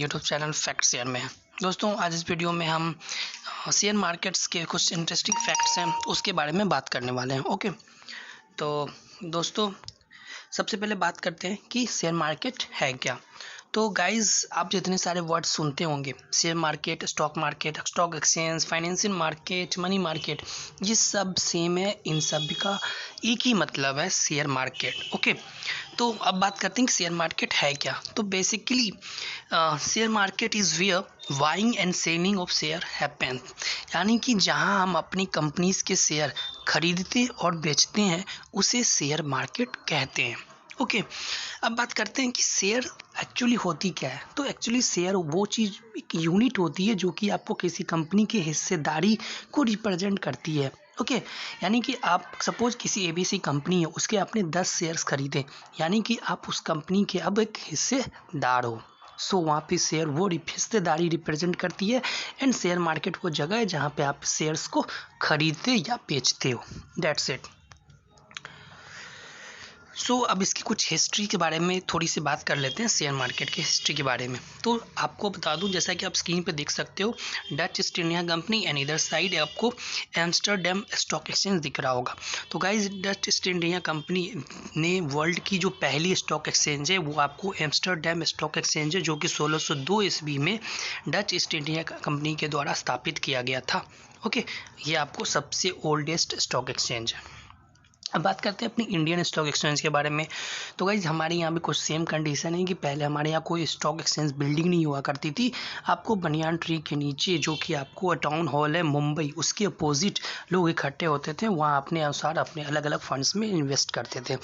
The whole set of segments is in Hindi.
यूट्यूब चैनल फैक्ट शेयर में है। दोस्तों, आज इस वीडियो में हम शेयर मार्केट्स के कुछ इंटरेस्टिंग फैक्ट्स हैं उसके बारे में बात करने वाले हैं। ओके, तो दोस्तों सबसे पहले बात करते हैं कि शेयर मार्केट है क्या। तो गाइज़, आप जितने सारे वर्ड सुनते होंगे, share market, stock exchange, financial market, money market, ये सब सेम है। इन सब का एक ही मतलब है, शेयर मार्केट। ओके, तो अब बात करते हैं कि शेयर मार्केट है क्या। तो basically share market is where buying and selling of share happen, यानी कि जहां हम अपनी कंपनीज के शेयर खरीदते और बेचते हैं उसे शेयर मार्केट कहते हैं। ओके, अब बात करते हैं कि शेयर एक्चुअली होती क्या है। तो एक्चुअली शेयर वो चीज़, एक यूनिट होती है जो कि आपको किसी कंपनी की हिस्सेदारी को रिप्रेजेंट करती है। ओके, यानी कि आप सपोज किसी ABC कंपनी है, उसके आपने 10 शेयर्स खरीदे, यानी कि आप उस कंपनी के अब एक हिस्सेदार हो। सो वहाँ पे शेयर वो हिस्सेदारी रिप्रेजेंट करती है। एंड शेयर मार्केट वो जगह है जहाँ पे आप शेयर्स को खरीदते या बेचते हो। That's it. सो अब इसकी कुछ हिस्ट्री के बारे में थोड़ी सी बात कर लेते हैं, शेयर मार्केट की हिस्ट्री के बारे में। तो आपको बता दूं, जैसा कि आप स्क्रीन पे देख सकते हो, Dutch east India company and इधर साइड आपको एम्स्टर्डम स्टॉक एक्सचेंज दिख रहा होगा। तो guys, Dutch east India company ने वर्ल्ड की जो पहली स्टॉक एक्सचेंज है वो आपको एम्स्टर्डम स्टॉक एक्सचेंज है, जो कि 1602 ईस्वी में डच ईस्ट इंडिया कंपनी के द्वारा स्थापित किया गया था। ओके, ये आपको सबसे ओल्डेस्ट स्टॉक एक्सचेंज है। अब बात करते हैं अपनी इंडियन स्टॉक एक्सचेंज के बारे में। तो गाइज, हमारे यहाँ भी कुछ सेम कंडीशन है कि पहले हमारे यहाँ कोई स्टॉक एक्सचेंज बिल्डिंग नहीं हुआ करती थी। आपको बनियान ट्री के नीचे, जो कि आपको टाउन हॉल है मुंबई, उसके अपोजिट लोग इकट्ठे होते थे, वहाँ अपने अनुसार अपने अलग अलग फंड्स में इन्वेस्ट करते थे।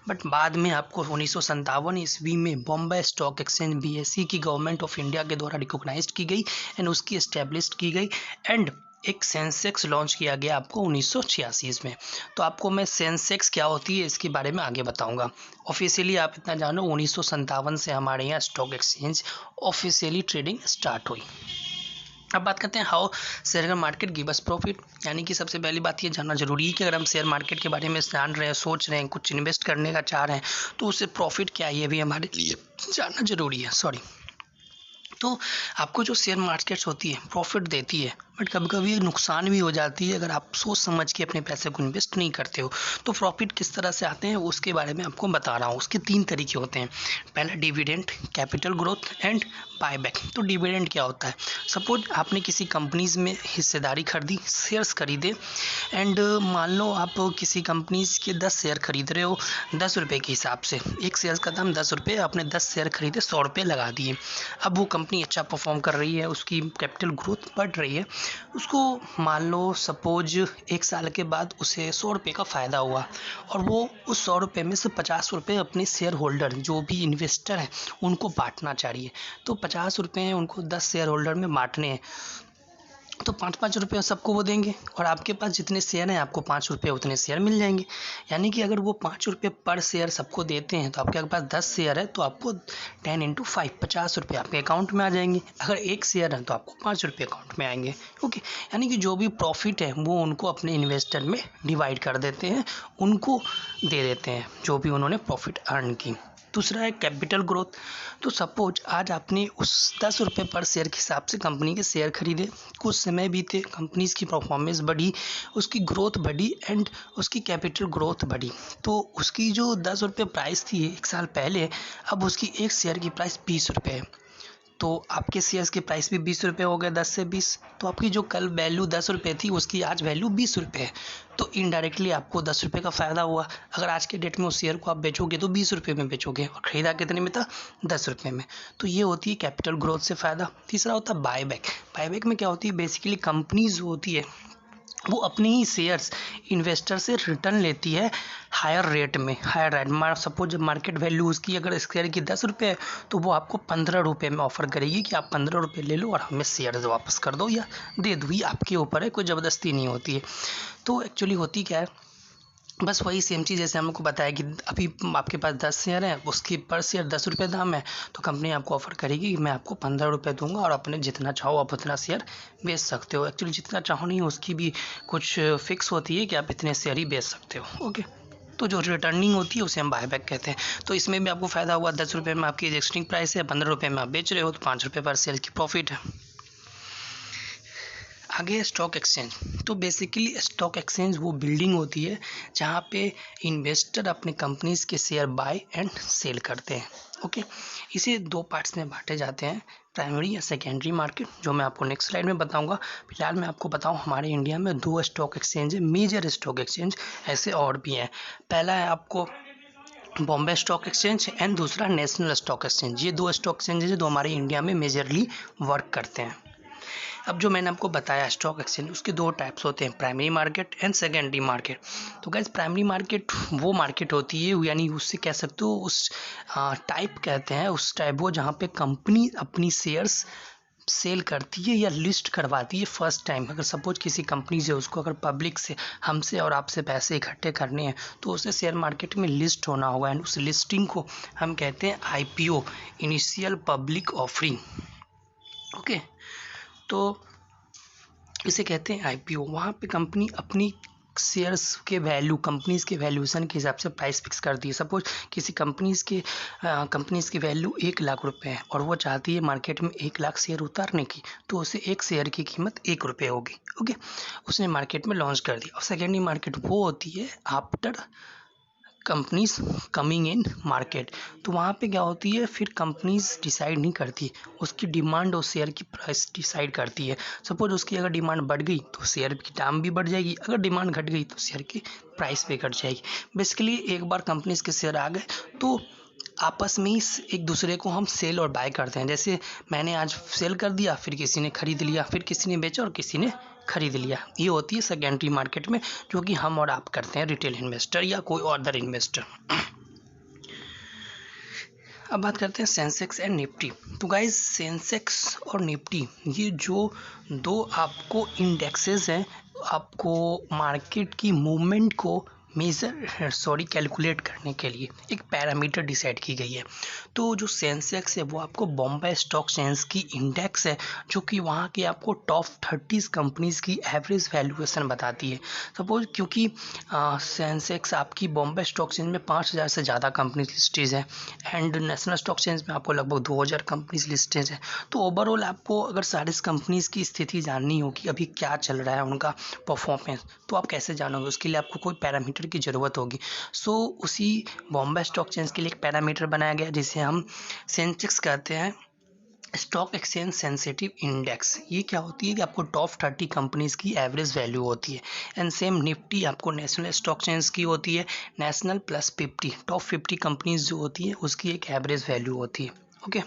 बट बाद में आपको 1957 ईस्वी में बॉम्बे स्टॉक एक्सचेंज BSE की गवर्नमेंट ऑफ इंडिया के द्वारा रिकॉग्नाइज की गई एंड उसकी एस्टेब्लिश की गई। एंड एक सेंसेक्स लॉन्च किया गया आपको 1986 में। तो आपको मैं सेंसेक्स क्या होती है इसके बारे में आगे बताऊंगा। ऑफिशियली आप इतना जानो, 1957 से हमारे यहाँ stock exchange officially trading start हुई। अब बात करते हैं how share market give us profit, यानी कि सबसे पहली बात ये जानना जरूरी है कि अगर हम शेयर मार्केट के बारे में जान रहे हैं, सोच रहे हैं, कुछ इन्वेस्ट करने का चाह रहे हैं, तो उससे प्रॉफिट क्या है ये भी हमारे लिए जानना जरूरी है। तो आपको जो शेयर मार्केट्स होती है प्रॉफिट देती है, बट कभी कभी नुकसान भी हो जाती है अगर आप सोच समझ के अपने पैसे को इन्वेस्ट नहीं करते हो। तो प्रॉफिट किस तरह से आते हैं उसके बारे में आपको बता रहा हूँ। उसके 3 तरीके होते हैं। पहला dividend, capital growth and buyback. तो डिविडेंड क्या होता है? सपोज आपने किसी कंपनीज में हिस्सेदारी खरीदी, शेयर्स खरीदे, एंड मान लो आप किसी कंपनीज के 10 शेयर खरीद रहे हो 10 रुपये के हिसाब से। एक शेयर का दाम 10 रुपये, आपने 10 शेयर खरीदे, 100 रुपये लगा दिए। अब वो कंपनी अच्छा परफॉर्म कर रही है, उसकी कैपिटल ग्रोथ बढ़ रही है, उसको मान लो सपोज 1 साल के बाद उसे 100 रुपये का फ़ायदा हुआ, और वो उस 100 रुपये में से 50 रुपये अपने शेयर होल्डर, जो भी इन्वेस्टर हैं, उनको बांटना चाहिए। तो 50 रुपये हैं, उनको 10 शेयर होल्डर में बांटने हैं, तो 5-5 रुपये सबको वो देंगे, और आपके पास जितने शेयर हैं आपको 5 रुपये उतने शेयर मिल जाएंगे। यानी कि अगर वो 5 रुपये पर शेयर सबको देते हैं तो आपके पास 10 शेयर है, तो आपको 10 × 5 50 रुपये आपके अकाउंट में आ जाएंगे। अगर 1 शेयर है तो आपको 5 रुपये अकाउंट में आएंगे। ओके, यानी कि जो भी प्रॉफिट है वो उनको अपने इन्वेस्टर में डिवाइड कर देते हैं, उनको दे देते हैं जो भी उन्होंने प्रॉफिट अर्न की। दूसरा है कैपिटल ग्रोथ। तो सपोज आज आपने उस 10 रुपये पर शेयर के हिसाब से कंपनी के शेयर खरीदे, कुछ समय बीते, कंपनीज की परफॉर्मेंस बढ़ी, उसकी ग्रोथ बढ़ी एंड उसकी कैपिटल ग्रोथ बढ़ी। तो उसकी जो 10 रुपये प्राइस थी 1 साल पहले, अब उसकी एक शेयर की प्राइस 20 रुपये है। तो आपके शेयर्स की प्राइस भी 20 रुपये हो गए, 10 से 20। तो आपकी जो कल वैल्यू 10 रुपये थी उसकी आज वैल्यू 20 रुपये है। तो इनडायरेक्टली आपको 10 रुपये का फ़ायदा हुआ। अगर आज के डेट में उस शेयर को आप बेचोगे तो 20 रुपये में बेचोगे, और ख़रीदा कितने में था? 10 रुपये में। तो ये होती है कैपिटल ग्रोथ से फ़ायदा। तीसरा होता है बायबैक। बायबैक में क्या होती है? बेसिकली कंपनीज होती है वो अपने ही शेयर्स इन्वेस्टर से रिटर्न लेती है हायर रेट में। सपोज मार्केट वैल्यू उसकी अगर शेयर की 10 रुपये है, तो वो आपको 15 रुपये में ऑफर करेगी कि आप 15 रुपये ले लो और हमें शेयर वापस कर दो या दे दो। ये आपके ऊपर है, कोई ज़बरदस्ती नहीं होती है। तो एक्चुअली होती क्या है, बस वही सेम चीज़ जैसे हमको बताया कि अभी आपके पास 10 शेयर हैं, उसकी पर शेयर 10 रुपये दाम है, तो कंपनी आपको ऑफ़र करेगी कि मैं आपको 15 रुपये दूंगा और अपने जितना चाहो आप उतना शेयर बेच सकते हो। एक्चुअली जितना चाहो नहीं, उसकी भी कुछ फिक्स होती है कि आप इतने शेयर ही बेच सकते हो। ओके, तो जो रिटर्निंग होती है उसे हम बायबैक कहते हैं। तो इसमें भी आपको फ़ायदा हुआ, 10 रुपये में आपकी एग्जिस्टिंग प्राइस है, 15 रुपये में आप बेच रहे हो, तो 5 रुपये पर शेयर की प्रॉफिट है। आगे स्टॉक एक्सचेंज। तो बेसिकली स्टॉक एक्सचेंज वो बिल्डिंग होती है जहाँ पे इन्वेस्टर अपने कंपनीज के शेयर बाय एंड सेल करते हैं। ओके, इसे 2 पार्ट्स में बांटे जाते हैं, प्राइमरी या सेकेंडरी मार्केट, जो मैं आपको नेक्स्ट स्लाइड में बताऊंगा। फिलहाल मैं आपको बताऊं, हमारे इंडिया में 2 स्टॉक एक्सचेंज है, मेजर स्टॉक एक्सचेंज, ऐसे और भी हैं। पहला है आपको बॉम्बे स्टॉक एक्सचेंज एंड दूसरा नेशनल स्टॉक एक्सचेंज। ये 2 स्टॉक एक्सचेंज है जो हमारे इंडिया में मेजरली वर्क करते हैं। अब जो मैंने आपको बताया स्टॉक एक्सचेंज, उसके 2 टाइप्स होते हैं, primary market and secondary market. तो गाइस प्राइमरी मार्केट वो मार्केट होती है, यानी उससे कह सकते हो उस टाइप कहते हैं, उस टाइप वो जहाँ पे कंपनी अपनी शेयर्स सेल करती है या लिस्ट करवाती है फर्स्ट टाइम। अगर सपोज किसी कंपनी से उसको अगर पब्लिक से हमसे और आपसे पैसे इकट्ठे करने हैं तो उसे शेयर मार्केट में लिस्ट होना होगा, एंड उस लिस्टिंग को हम कहते हैं IPO, initial public offering. Okay, तो इसे कहते हैं IPO। वहाँ पे कंपनी अपनी शेयर्स के वैल्यू, कंपनीज़ के वैल्यूएशन के हिसाब से प्राइस फिक्स करती है। सपोज किसी कंपनीज़ की वैल्यू 1,00,000 रुपये है और वो चाहती है मार्केट में 1,00,000 शेयर उतारने की, तो उसे एक शेयर की कीमत 1 रुपये होगी। ओके, उसने मार्केट में लॉन्च कर दिया। और सेकेंडरी मार्केट वो होती है after companies coming in market. तो वहाँ पे क्या होती है, फिर कंपनीज डिसाइड नहीं करती, उसकी डिमांड और शेयर की प्राइस डिसाइड करती है। सपोज उसकी अगर डिमांड बढ़ गई तो शेयर की दाम भी बढ़ जाएगी, अगर डिमांड घट गई तो शेयर की प्राइस भी घट जाएगी। बेसिकली एक बार कंपनीज के शेयर आ गए तो आपस में ही एक दूसरे को हम सेल और बाय करते हैं। जैसे मैंने आज सेल कर दिया, फिर किसी ने खरीद लिया, फिर किसी ने बेचा और किसी ने खरीद लिया। ये होती है सेकेंडरी मार्केट में, जो कि हम और आप करते हैं, रिटेल इन्वेस्टर या कोई अदर इन्वेस्टर। अब बात करते हैं सेंसेक्स एंड निफ्टी। तो गाइस सेंसेक्स और निफ्टी ये जो 2 आपको इंडेक्सेस हैं, आपको मार्केट की मूवमेंट को कैलकुलेट करने के लिए एक पैरामीटर डिसाइड की गई है। तो जो सेंसेक्स है वो आपको बॉम्बे स्टॉक एक्सचेंज की इंडेक्स है, जो कि वहाँ की आपको टॉप 30 कंपनीज की एवरेज वैल्यूएशन बताती है। सपोज क्योंकि सेंसेक्स आपकी बॉम्बे स्टॉक एक्सचेंज में 5,000 से ज़्यादा कंपनीज लिस्टेड है, एंड नेशनल स्टॉक एक्सचेंज में आपको लगभग 2,000 कंपनीज लिस्टेड है। तो ओवरऑल आपको अगर सारी कंपनीज की स्थिति जाननी होगी, अभी क्या चल रहा है उनका परफॉर्मेंस, तो आप कैसे जानोगे? उसके लिए आपको कोई पैरामीटर की ज़रूरत होगी। सो उसी बॉम्बे स्टॉक एक्सचेंज के लिए एक पैरामीटर बनाया गया जिसे हम सेंसेक्स कहते हैं, स्टॉक एक्सचेंज सेंसिटिव इंडेक्स। ये क्या होती है कि आपको टॉप 30 कंपनीज की एवरेज वैल्यू होती है। एंड सेम निफ्टी आपको नेशनल स्टॉक एक्सचेंज की होती है, नेशनल प्लस 50, टॉप 50 कंपनीज जो होती है उसकी एक एवरेज वैल्यू होती है। ओके,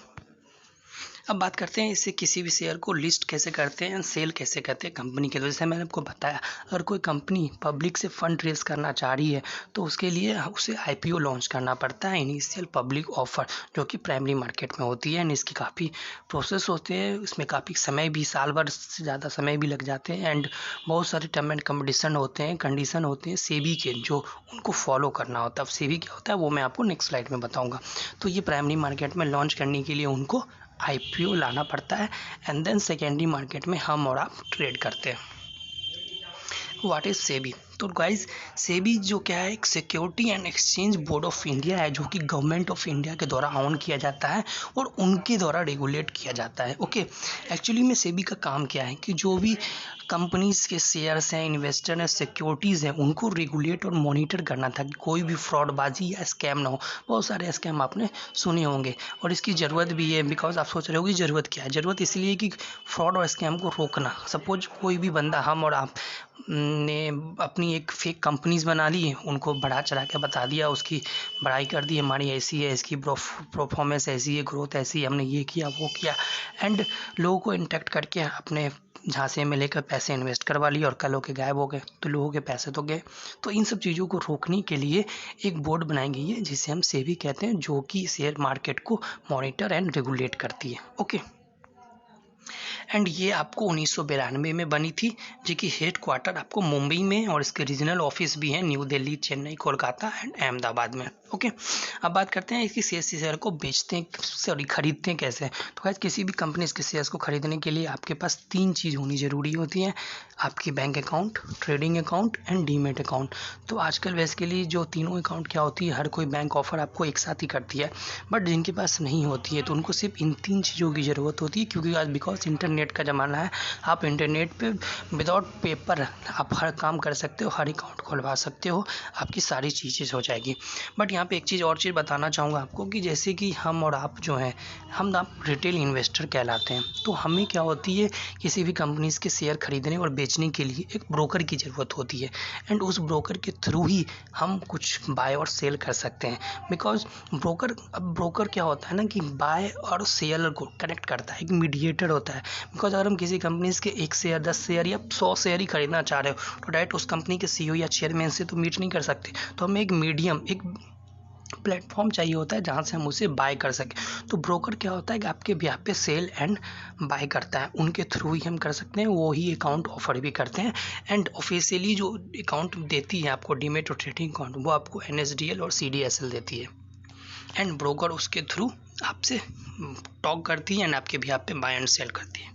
अब बात करते हैं इससे किसी भी शेयर को लिस्ट कैसे करते हैं, सेल कैसे करते हैं कंपनी के। तो जैसे मैंने आपको बताया, अगर कोई कंपनी पब्लिक से फंड रेज करना चाह रही है तो उसके लिए उसे IPO लॉन्च करना पड़ता है, इनिशियल पब्लिक ऑफर, जो कि प्राइमरी मार्केट में होती है। एंड इसकी काफ़ी प्रोसेस होते हैं, इसमें काफ़ी समय भी, साल भर से ज़्यादा समय भी लग जाते हैं, एंड बहुत सारे टर्म एंड कंडीशन होते हैं सेबी के, जो उनको फॉलो करना होता है। अब सेबी क्या होता है वो मैं आपको नेक्स्ट स्लाइड में बताऊँगा। तो ये प्राइमरी मार्केट में लॉन्च करने के लिए उनको IPO लाना पड़ता है, एंड देन सेकेंडरी मार्केट में हम और आप ट्रेड करते हैं। What is SEBI? तो गाइज सेबी जो क्या है, एक security and exchange board of India है, जो कि गवर्नमेंट ऑफ इंडिया के द्वारा ऑन किया जाता है और उनके द्वारा रेगुलेट किया जाता है। ओके, एक्चुअली में सेबी का काम क्या है कि जो भी कंपनीज के शेयर्स हैं, इन्वेस्टर हैं, सिक्योरिटीज़ हैं, उनको रेगुलेट और मॉनिटर करना था कि कोई भी फ्रॉडबाजी या स्कैम ना हो। बहुत सारे स्कैम आपने सुने होंगे और इसकी ज़रूरत भी है, बिकॉज आप सोच रहे होगी ज़रूरत क्या है। ज़रूरत इसलिए कि फ्रॉड और स्कैम को रोकना। सपोज कोई भी बंदा, हम और आप ने अपनी एक फेक कंपनीज बना ली, उनको बढ़ा चढ़ा के बता दिया, उसकी बड़ाई कर दी, हमारी ऐसी है, इसकी परफॉर्मेंस ऐसी है, ग्रोथ ऐसी है, हमने ये किया वो किया, एंड लोगों को इंटैक्ट करके अपने झांसे में लेकर पैसे इन्वेस्ट करवा लिए और कल होके गायब हो गए, तो लोगों के पैसे तो गए। तो इन सब चीज़ों को रोकने के लिए एक बोर्ड बनाई गई है जिसे हम सेबी कहते हैं, जो कि शेयर मार्केट को मॉनिटर एंड रेगुलेट करती है। ओके, एंड ये आपको 1992 में बनी थी, जो कि हेड क्वार्टर आपको मुंबई में और इसके रीजनल ऑफिस भी हैं न्यू दिल्ली, चेन्नई, कोलकाता एंड अहमदाबाद में। ओके, अब बात करते हैं इसकी शेयर को बेचते हैं, सॉरी खरीदते हैं कैसे। तो गाइस किसी भी कंपनी के शेयर्स को खरीदने के लिए आपके पास 3 चीज़ होनी ज़रूरी होती है, आपकी bank account, trading account and demat account. तो आजकल बेसिकली जो तीनों अकाउंट क्या होती है, हर कोई बैंक ऑफर आपको एक साथ ही करती है, बट जिनके पास नहीं होती है तो उनको सिर्फ इन 3 चीज़ों की ज़रूरत होती है, क्योंकि आज बिकॉज इंटरनेट का ज़माना है, आप इंटरनेट पे विदाउट पेपर आप हर काम कर सकते हो, हर अकाउंट खुलवा सकते हो, आपकी सारी चीज़ें हो जाएगी। बट यहाँ पे एक चीज़ और चीज़ बताना चाहूँगा आपको कि जैसे कि हम और आप जो हैं, हम आप रिटेल इन्वेस्टर कहलाते हैं, तो हमें क्या होती है, किसी भी कंपनीज़ के शेयर खरीदने और बेचने के लिए एक ब्रोकर की ज़रूरत होती है, एंड उस ब्रोकर के थ्रू ही हम कुछ बाय और सेल कर सकते हैं। बिकॉज ब्रोकर क्या होता है ना कि बाय और सेल को कनेक्ट करता है, एक मीडिएटर होता है। बिकॉज अगर हम किसी कंपनीज़ के 1 शेयर, 10 शेयर या 100 शेयर ही खरीदना चाह रहे हो, तो डायरेक्ट उस कंपनी के CEO या चेयरमैन से तो मीट नहीं कर सकते, तो हमें एक मीडियम, एक प्लेटफॉर्म चाहिए होता है जहाँ से हम उसे बाय कर सकें। तो ब्रोकर क्या होता है कि आपके बिहाफ पे सेल एंड बाय करता है, उनके थ्रू ही हम कर सकते हैं, वो ही अकाउंट ऑफर भी करते हैं। एंड ऑफिशियली जो अकाउंट देती है आपको डीमेट और ट्रेडिंग अकाउंट, वो आपको NSDL और CDSL देती है, एंड ब्रोकर उसके थ्रू आपसे टॉक करती है एंड आपके बिहाफ पे बाय एंड सेल करती है।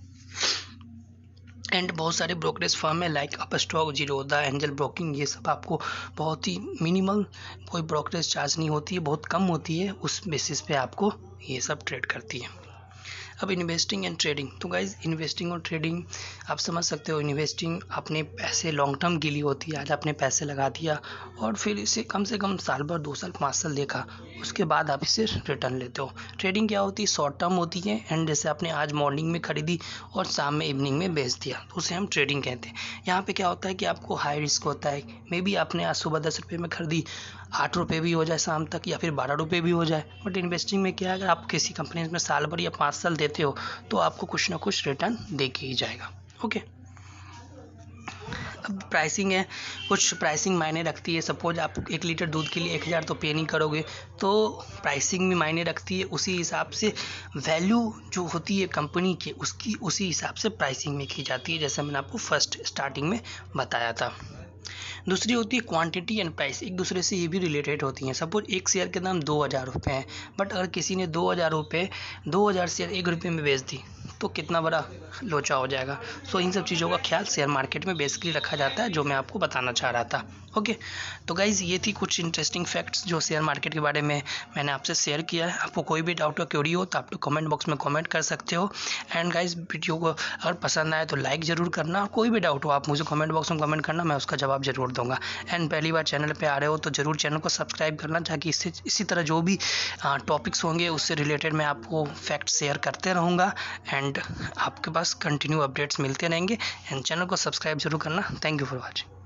एंड बहुत सारे ब्रोकरेज फर्म है like Upstox, Zerodha, angel broking, ये सब आपको बहुत ही मिनिमल कोई ब्रोकरेज चार्ज नहीं होती है, बहुत कम होती है, उस बेसिस पे आपको ये सब ट्रेड करती है। अब इन्वेस्टिंग एंड ट्रेडिंग, तो गाइज इन्वेस्टिंग और ट्रेडिंग आप समझ सकते हो। इन्वेस्टिंग अपने पैसे लॉन्ग टर्म के लिए होती है, आज आपने पैसे लगा दिया और फिर इसे कम से कम साल भर, 2 साल, 5 साल देखा, उसके बाद आप इसे रिटर्न लेते हो। ट्रेडिंग क्या होती है, शॉर्ट टर्म होती है, एंड जैसे आपने आज मॉर्निंग में खरीदी और शाम में इवनिंग में बेच दिया, तो उसे हम ट्रेडिंग कहते हैं। यहाँ पे क्या होता है कि आपको हाई रिस्क होता है, मे बी आपने आज सुबह 10 रुपये में खरीदी, 8 रुपये भी हो जाए शाम तक, या फिर 12 रुपये भी हो जाए। बट इन्वेस्टिंग में क्या है, अगर आप किसी कंपनी में साल भर या 5 साल देते हो तो आपको कुछ ना कुछ रिटर्न दे के ही जाएगा। ओके, अब प्राइसिंग है, कुछ प्राइसिंग मायने रखती है। सपोज आप 1 लीटर दूध के लिए 1000 तो पे नहीं करोगे, तो प्राइसिंग भी मायने रखती है। उसी हिसाब से वैल्यू जो होती है कंपनी की, उसकी उसी हिसाब से प्राइसिंग में की जाती है, जैसे मैंने आपको फर्स्ट स्टार्टिंग में बताया था। दूसरी होती है क्वांटिटी एंड प्राइस, एक दूसरे से ये भी रिलेटेड होती हैं। सपोज एक शेयर के दाम 2000 रुपये हैं, बट अगर किसी ने 2000 शेयर 1 रुपये में बेच दी तो कितना बड़ा लोचा हो जाएगा। सो इन सब चीज़ों का ख्याल शेयर मार्केट में बेसिकली रखा जाता है, जो मैं आपको बताना चाह रहा था। ओके, तो गाइज़ ये थी कुछ इंटरेस्टिंग फैक्ट्स जो शेयर मार्केट के बारे में मैंने आपसे शेयर किया है। आपको कोई भी डाउट या क्वेरी हो तो आप कमेंट बॉक्स में कमेंट कर सकते हो। एंड गाइज़ वीडियो को अगर पसंद आए तो लाइक ज़रूर करना, और कोई भी डाउट हो आप मुझे कमेंट बॉक्स में कमेंट करना, मैं उसका जवाब ज़रूर दूंगा। एंड पहली बार चैनल पे आ रहे हो तो ज़रूर चैनल को सब्सक्राइब करना, ताकि इसी तरह जो भी टॉपिक्स होंगे उससे रिलेटेड मैं आपको फैक्ट शेयर करते रहूँगा, एंड आपके पास कंटिन्यू अपडेट्स मिलते रहेंगे। एंड चैनल को सब्सक्राइब जरूर करना। Thank you for watching.